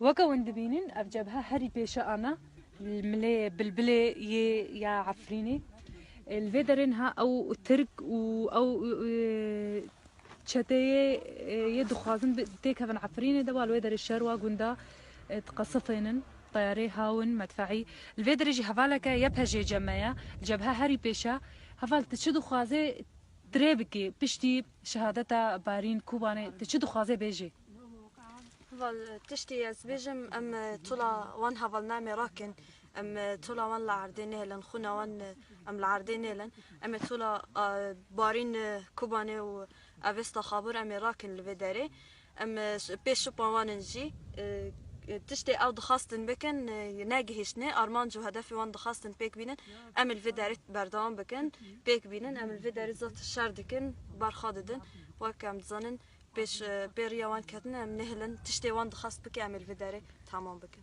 وكا وندبينين أبجبها هري بيشا أنا الملي بالبلي يا عفريني الفيدرينها أو ترك أو شتي يدو خازن تيك هفن عفريني دوال ويدر الشروى قندا تقصفينن طياري هاون مدفعي الفيدر يجي هفالك يبهجي جمايا الجبهة هري بيشا هفال تشدو خازي دريبكي بشتي شهادتا بارين كوباني تشدو خازي بيجي هفال تشتي بيجم ام طولا وان هفال نامي راكن ام طولا وان العرديني لن خونا وان ام العرديني لن ام طولا بارين كوباني و افيستا خابور ام راكن الفيداري ام بيش شوبان وان نجي تشتي او دخاستن بكن ناجي هشني ارمانجو هدفي وان دخاستن بيك بينن ام الفيداري بردوان بكن بيك بينن ام الفيداري زات الشاردكن بارخاددن وكام تزانن بيش بيريا وان كاتن ام نهلن تشتي وان دخاست بكي ام الفيداري تمام بكن